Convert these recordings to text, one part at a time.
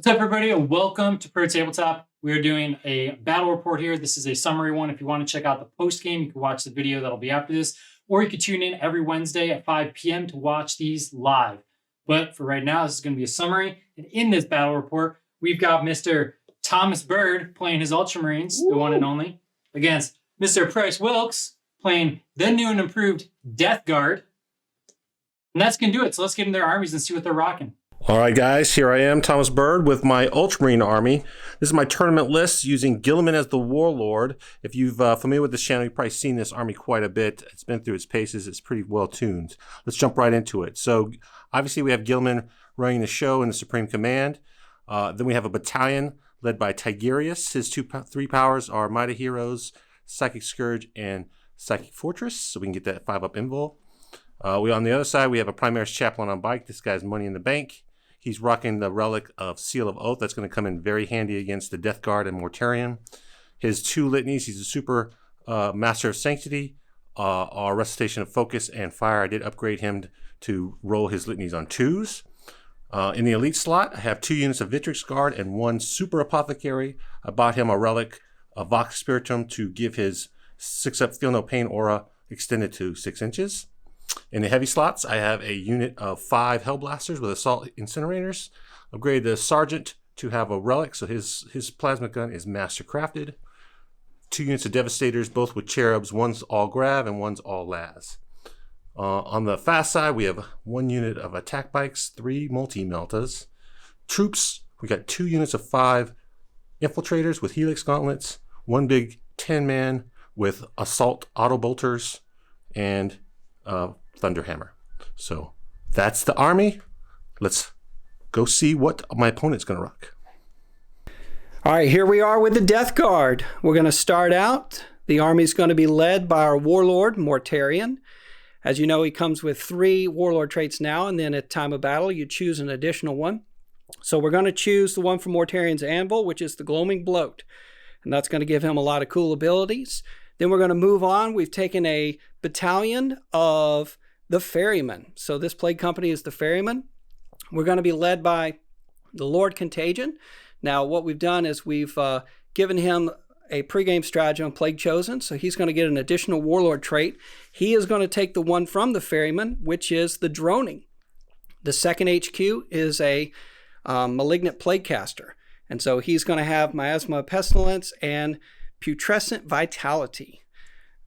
What's up, everybody, and welcome to Pro Tabletop. We're doing a battle report here. This is a summary one. If you want to check out the post game, you can watch the video that'll be after this, or you can tune in every Wednesday at 5 p.m. to watch these live. But for right now, this is going to be a summary. And in this battle report, we've got Mr. Thomas Bird playing his Ultramarines, the one and only, against Mr. Price Wilkes playing the new and improved Death Guard. And that's going to do it. So let's get in their armies and see what they're rocking. All right, guys, here I am, Thomas Bird, with my Ultramarine army. This is my tournament list using Guilliman as the Warlord. If you've familiar with this channel, you've probably seen this army quite a bit. It's been through its paces. It's pretty well tuned. Let's jump right into it. So obviously we have Guilliman running the show in the Supreme Command. Then we have a battalion led by Tigurius. His three powers are Might of Heroes, Psychic Scourge, and Psychic Fortress. So we can get that 5-up invul. On the other side, we have a Primaris Chaplain on bike. This guy's money in the bank. He's rocking the Relic of Seal of Oath. That's going to come in very handy against the Death Guard and Mortarion. His two Litanies, he's a super Master of Sanctity, are Recitation of Focus and Fire. I did upgrade him to roll his Litanies on 2s. In the Elite slot, I have 2 units of Victrix Guard and 1 Super Apothecary. I bought him a Relic of Vox Espiritum to give his 6-up Feel No Pain aura extended to 6 inches. In the heavy slots, I have a unit of 5 Hellblasters with Assault Incinerators. Upgraded the Sergeant to have a Relic, so his plasma gun is Master Crafted. 2 units of Devastators, both with Cherubs. One's all Grav and one's all Las. On the fast side, we have 1 unit of Attack Bikes, 3 Multi-meltas. Troops, we got 2 units of 5 Infiltrators with Helix Gauntlets. 1 big 10-man with Assault Auto Bolters and Thunderhammer. So that's the army. Let's go see what my opponent's going to rock. All right, here we are with the Death Guard. We're going to start out. The army's going to be led by our Warlord, Mortarion. As you know, he comes with 3 Warlord traits now, and then at time of battle, you choose an additional one. So we're going to choose the one from Mortarion's Anvil, which is the Gloaming Bloat. And that's going to give him a lot of cool abilities. Then we're going to move on. We've taken a battalion of the Ferrymen. So this plague company is the Ferrymen. We're going to be led by the Lord Contagion. Now, what we've done is we've given him a pregame strategy on Plague Chosen. So he's going to get an additional Warlord trait. He is going to take the one from the Ferrymen, which is the Droning. The second HQ is a Malignant Plague Caster. And so he's going to have Miasma Pestilence and Putrescent Vitality.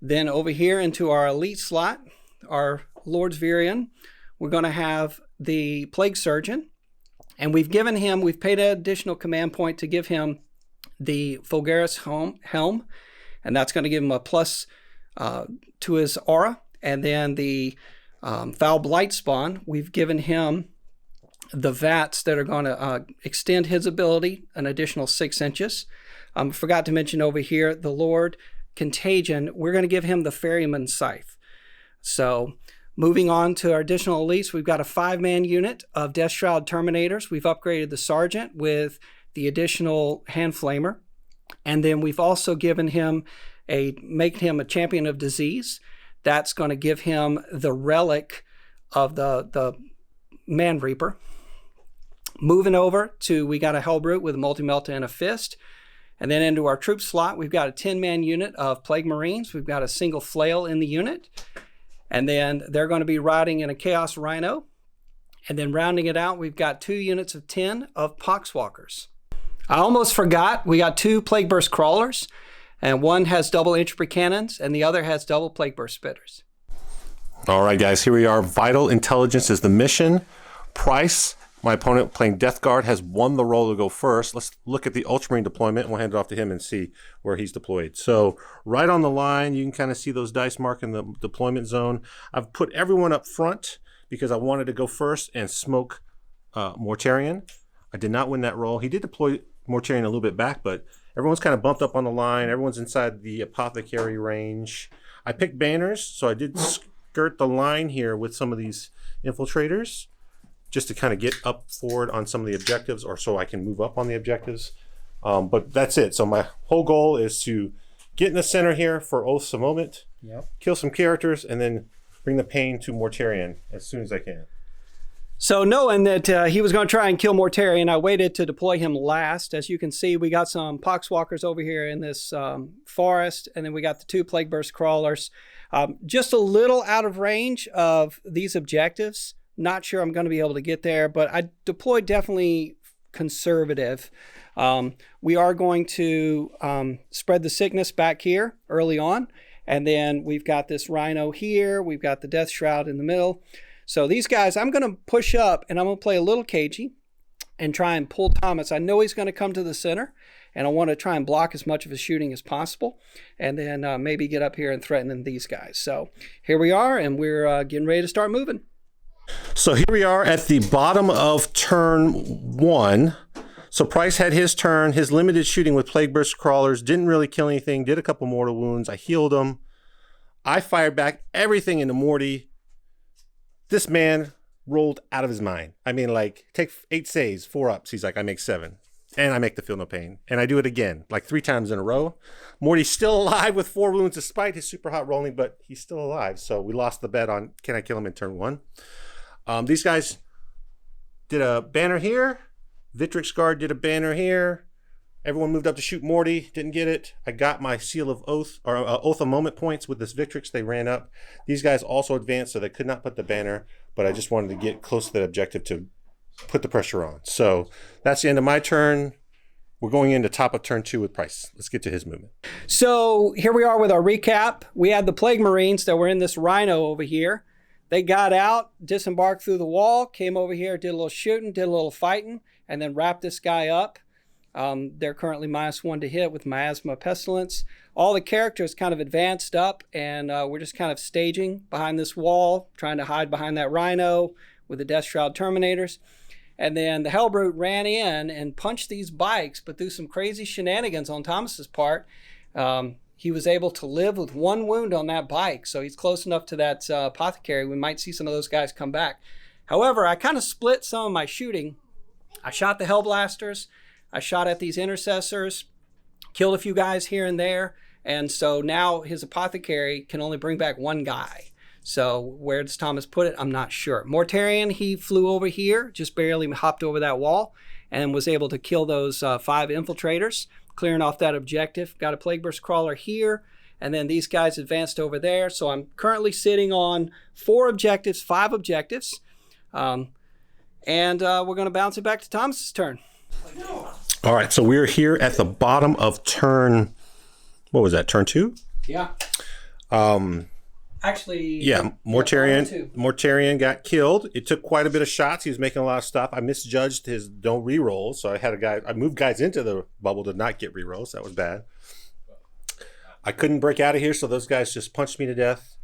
Then over here into our elite slot, our Lord's Varian, we're going to have the Plague Surgeon. And we've paid an additional command point to give him the Fulgaris Helm. And that's going to give him a plus to his aura. And then the Foul Blight Spawn, we've given him the Vats that are going to extend his ability an additional 6 inches. Forgot to mention over here, the Lord Contagion, we're going to give him the Ferryman Scythe. So moving on to our additional elites, we've got a 5-man unit of Death Shroud Terminators. We've upgraded the Sergeant with the additional Hand Flamer. And then we've also given him making him a Champion of Disease. That's going to give him the Relic of the Man Reaper. Moving over to, we got a Hellbrute with a Multi-melta and a Fist. And then into our troop slot, we've got a 10-man unit of Plague Marines. We've got a single flail in the unit. And then they're going to be riding in a Chaos Rhino. And then rounding it out, we've got 2 units of 10 of Poxwalkers. I almost forgot, we got 2 Plague Burst Crawlers. And one has double Entropy Cannons, and the other has double Plague Burst Spitters. All right, guys, here we are. Vital Intelligence is the mission. Price, my opponent playing Death Guard, has won the role to go first. Let's look at the Ultramarine Deployment, and we'll hand it off to him and see where he's deployed. So right on the line, you can kind of see those dice marking the deployment zone. I've put everyone up front because I wanted to go first and smoke Mortarion. I did not win that role. He did deploy Mortarion a little bit back, but everyone's kind of bumped up on the line. Everyone's inside the Apothecary range. I picked banners, so I did skirt the line here with some of these Infiltrators, just to kind of get up forward on some of the objectives, or so I can move up on the objectives. But that's it. So my whole goal is to get in the center here for Oaths a moment, kill some characters, and then bring the pain to Mortarion as soon as I can. So knowing that he was going to try and kill Mortarion, I waited to deploy him last. As you can see, we got some Poxwalkers over here in this forest, and then we got the 2 Plague Burst Crawlers. Just a little out of range of these objectives. Not sure I'm going to be able to get there, but I deployed definitely conservative. We are going to spread the sickness back here early on, and then we've got this Rhino here. We've got the Death Shroud in the middle. So these guys, I'm going to push up, and I'm going to play a little cagey and try and pull Thomas. I know he's going to come to the center, and I want to try and block as much of his shooting as possible, and then maybe get up here and threaten these guys. So here we are, and we're getting ready to start moving. So here we are at the bottom of turn 1. So Price had his turn, his limited shooting with Plague Burst Crawlers, didn't really kill anything, did a couple mortal wounds. I healed him. I fired back everything into Morty. This man rolled out of his mind. I mean, like, take 8 saves, 4 ups. He's like, I make 7. And I make the Feel No Pain. And I do it again, like 3 times in a row. Morty's still alive with 4 wounds despite his super hot rolling, but he's still alive. So we lost the bet on, can I kill him in turn 1? These guys did a banner here. Victrix Guard did a banner here. Everyone moved up to shoot Morty. Didn't get it. I got my Seal of Oath, or Oath of Moment points with this Victrix. They ran up. These guys also advanced, so they could not put the banner, but I just wanted to get close to that objective to put the pressure on. So that's the end of my turn. We're going into top of turn 2 with Price. Let's get to his movement. So here we are with our recap. We had the Plague Marines that were in this Rhino over here. They got out, disembarked through the wall, came over here, did a little shooting, did a little fighting, and then wrapped this guy up. They're currently -1 to hit with Miasma Pestilence. All the characters kind of advanced up, and we're just kind of staging behind this wall, trying to hide behind that Rhino with the Death Shroud Terminators. And then the Hellbrute ran in and punched these bikes, but through some crazy shenanigans on Thomas's part, he was able to live with 1 wound on that bike. So he's close enough to that Apothecary. We might see some of those guys come back. However, I kind of split some of my shooting. I shot the Hellblasters. I shot at these Intercessors, killed a few guys here and there. And so now his Apothecary can only bring back 1 guy. So where does Thomas put it? I'm not sure. Mortarion, he flew over here, just barely hopped over that wall, and was able to kill those 5 Infiltrators, clearing off that objective. Got a Plague Burst Crawler here, and then these guys advanced over there. So I'm currently sitting on 4 objectives, 5 objectives. And we're going to bounce it back to Thomas's turn. All right, so we're here at the bottom of turn, what was that, turn 2? Yeah. Actually, yeah, Mortarion got killed. It took quite a bit of shots. He was making a lot of stuff. I misjudged his don't reroll, so I moved guys into the bubble to not get rerolls. That was bad. I couldn't break out of here, so those guys just punched me to death.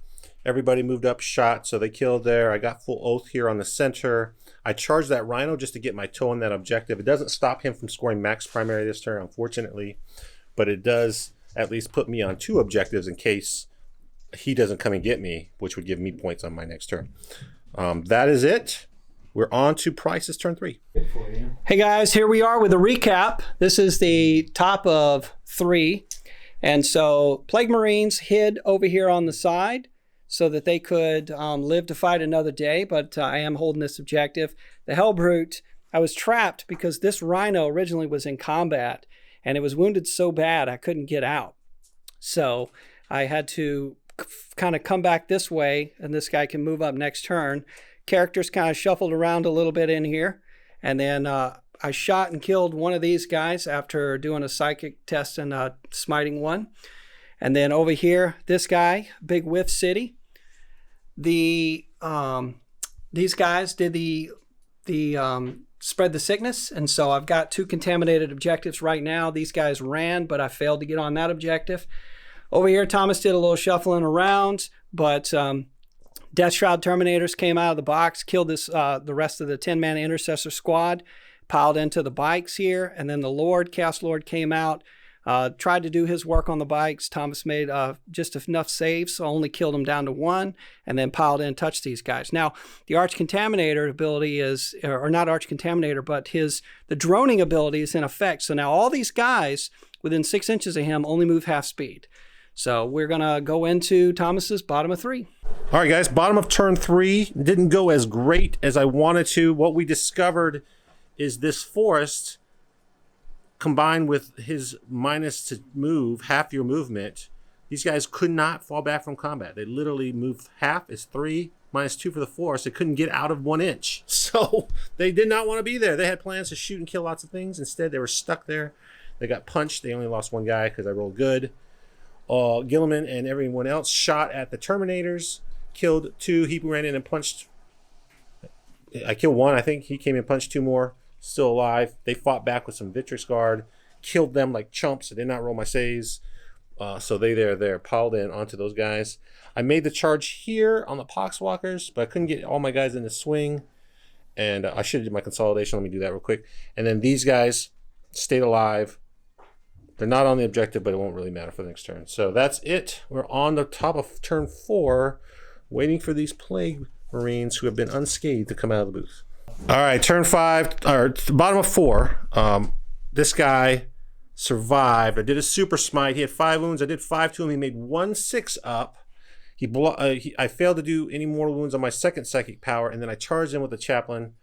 Everybody moved up, shot, so they killed there. I got full oath here on the center. I charged that Rhino just to get my toe on that objective. It doesn't stop him from scoring max primary this turn, unfortunately, but it does at least put me on 2 objectives in case he doesn't come and get me, which would give me points on my next turn. That is it. We're on to Price's turn 3. Hey guys, here we are with a recap. This is the top of 3. And so Plague Marines hid over here on the side so that they could live to fight another day, but I am holding this objective. The Hellbrute, I was trapped because this Rhino originally was in combat, and it was wounded so bad I couldn't get out. So I had to kind of come back this way, and this guy can move up next turn. Characters kind of shuffled around a little bit in here, and then I shot and killed one of these guys after doing a psychic test and smiting one. And then over here, this guy, Big Whiff City. These guys did the spread the sickness, and so I've got 2 contaminated objectives right now. These guys ran, but I failed to get on that objective. Over here, Thomas did a little shuffling around, but Death Shroud Terminators came out of the box, killed the rest of the 10-man Intercessor squad, piled into the bikes here, and then the Chaos Lord came out, tried to do his work on the bikes. Thomas made just enough saves, so only killed him down to 1, and then piled in and touched these guys. Now, the Arch Contaminator ability is, or not Arch Contaminator, but the droning ability is in effect. So now all these guys within 6 inches of him only move half speed. So we're going to go into Thomas's bottom of 3. All right, guys, bottom of turn 3. Didn't go as great as I wanted to. What we discovered is this forest, combined with his minus to move, half your movement, these guys could not fall back from combat. They literally moved half is 3, -2 for the forest. They couldn't get out of 1 inch. So they did not want to be there. They had plans to shoot and kill lots of things. Instead, they were stuck there. They got punched. They only lost 1 guy because I rolled good. Guilliman and everyone else shot at the Terminators, killed 2. He ran in and punched. I killed 1, I think. He came in and punched 2 more. Still alive. They fought back with some Victrix guard, killed them like chumps. I did not roll my saves. So they're piled in onto those guys. I made the charge here on the Poxwalkers, but I couldn't get all my guys in the swing. And I should have did my consolidation. Let me do that real quick. And then these guys stayed alive. They're not on the objective, but it won't really matter for the next turn. So that's it. We're on the top of turn 4, waiting for these Plague Marines who have been unscathed to come out of the booth. All right, turn 5, or bottom of 4. This guy survived. I did a super smite. He had 5 wounds. I did 5 to him. He made 1 6 up. I failed to do any more wounds on my second psychic power, and then I charged him with the Chaplain.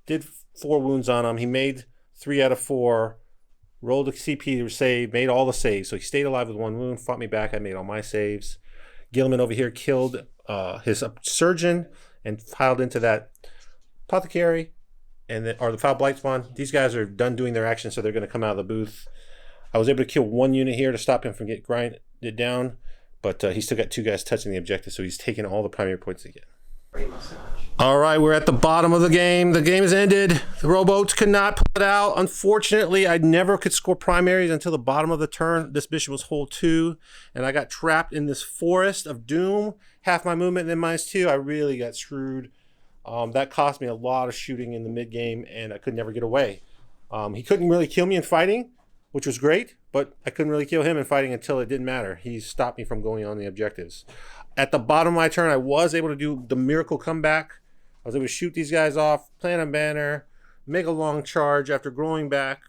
Did 4 wounds on him. He made 3 out of 4. Rolled a CP to save. Made all the saves. So he stayed alive with 1 wound. Fought me back. I made all my saves. Guilliman over here killed his surgeon and piled into that Apothecary, and then, or the Foul Blight Spawn. These guys are done doing their action, so they're going to come out of the booth. I was able to kill 1 unit here to stop him from getting grinded down, but he still got 2 guys touching the objective, so he's taking all the primary points again. All right, we're at the bottom of the game. The game has ended. The Roboutes could not pull it out. Unfortunately, I never could score primaries until the bottom of the turn. This bishop was hole 2, and I got trapped in this forest of doom. Half my movement and then -2. I really got screwed. That cost me a lot of shooting in the mid game, and I could never get away. He couldn't really kill me in fighting, which was great, but I couldn't really kill him in fighting until it didn't matter. He stopped me from going on the objectives. At the bottom of my turn, I was able to do the miracle comeback. I was able to shoot these guys off, plant a banner, make a long charge after growing back,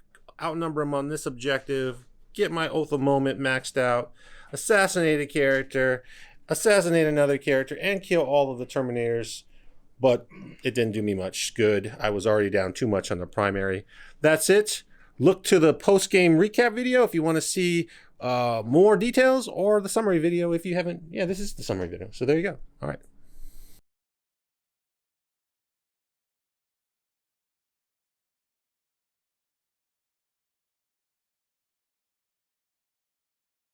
outnumber them on this objective, get my Oath of Moment maxed out, assassinate a character, assassinate another character, and kill all of the Terminators. But it didn't do me much good. I was already down too much on the primary. That's it. Look to the post-game recap video if you want to see more details, or the summary video if you haven't. Yeah, this is the summary video. So there you go. All right.